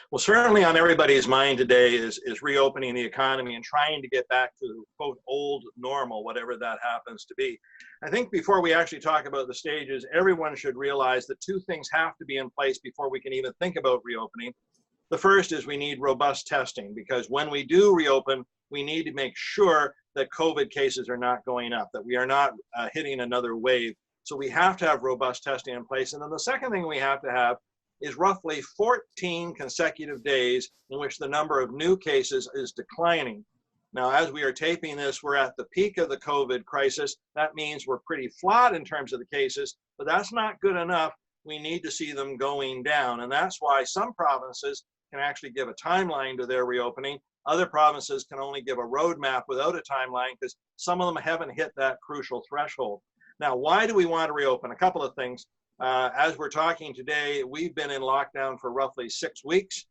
Well, certainly on everybody's mind today is reopening the economy and trying to get back to quote old normal, whatever that happens to be. I think before we actually talk about the stages, everyone should realize that two things have to be in place before we can even think about reopening. The first is we need robust testing, because when we do reopen, we need to make sure that COVID cases are not going up, that we are not hitting another wave. So we have to have robust testing in place. And then the second thing we have to have is roughly 14 consecutive days in which the number of new cases is declining. Now, as we are taping this, we're at the peak of the COVID crisis. That means we're pretty flat in terms of the cases, but that's not good enough. We need to see them going down. And that's why some provinces can actually give a timeline to their reopening. Other provinces can only give a roadmap without a timeline because some of them haven't hit that crucial threshold. Now, why do we want to reopen? A couple of things. As we're talking today, we've been in lockdown for roughly 6 weeks.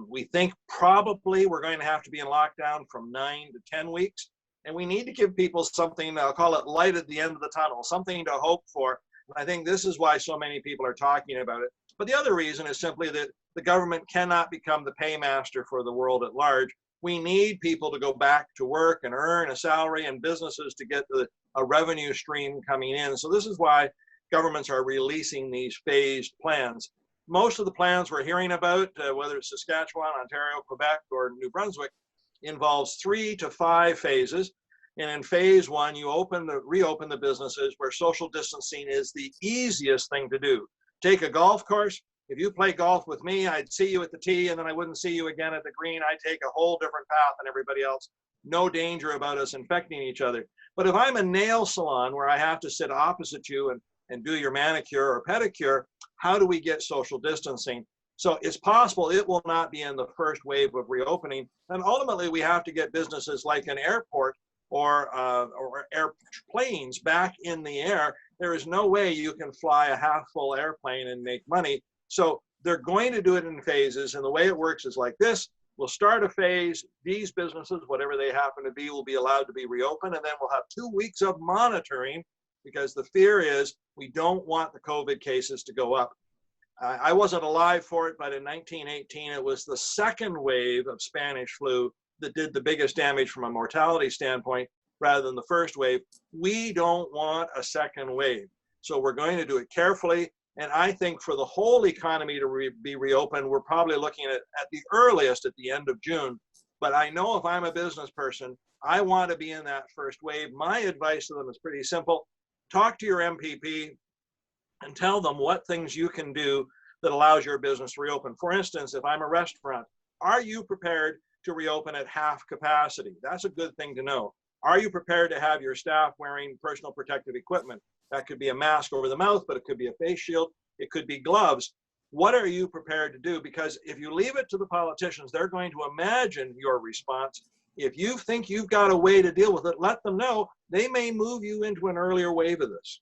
We think probably we're going to have to be in lockdown from 9 to 10 weeks. And we need to give people something, I'll call it light at the end of the tunnel, something to hope for. And I think this is why so many people are talking about it. But the other reason is simply that the government cannot become the paymaster for the world at large. We need people to go back to work and earn a salary, and businesses to get a revenue stream coming in. So this is why governments are releasing these phased plans. Most of the plans we're hearing about, whether it's Saskatchewan, Ontario, Quebec, or New Brunswick, involves 3 to 5 phases. And in phase 1, you reopen the businesses where social distancing is the easiest thing to do. Take a golf course. If you play golf with me, I'd see you at the tee and then I wouldn't see you again at the green. I'd take a whole different path than everybody else. No danger about us infecting each other. But if I'm a nail salon where I have to sit opposite you and do your manicure or pedicure, how do we get social distancing? So it's possible it will not be in the first wave of reopening. And ultimately, we have to get businesses like an airport or airplanes back in the air. There is no way you can fly a half-full airplane and make money. So they're going to do it in phases. And the way it works is like this. We'll start a phase. These businesses, whatever they happen to be, will be allowed to be reopened. And then we'll have 2 weeks of monitoring, because the fear is we don't want the COVID cases to go up. I wasn't alive for it, but in 1918, it was the second wave of Spanish flu that did the biggest damage from a mortality standpoint rather than the first wave. We don't want a second wave. So we're going to do it carefully. And I think for the whole economy to be reopened, we're probably looking at the earliest at the end of June. But I know if I'm a business person, I want to be in that first wave. My advice to them is pretty simple. Talk to your MPP and tell them what things you can do that allows your business to reopen. For instance, if I'm a restaurant, are you prepared to reopen at half capacity? That's a good thing to know. Are you prepared to have your staff wearing personal protective equipment? That could be a mask over the mouth, but it could be a face shield. It could be gloves. What are you prepared to do? Because if you leave it to the politicians, they're going to imagine your response. If you think you've got a way to deal with it, let them know. They may move you into an earlier wave of this.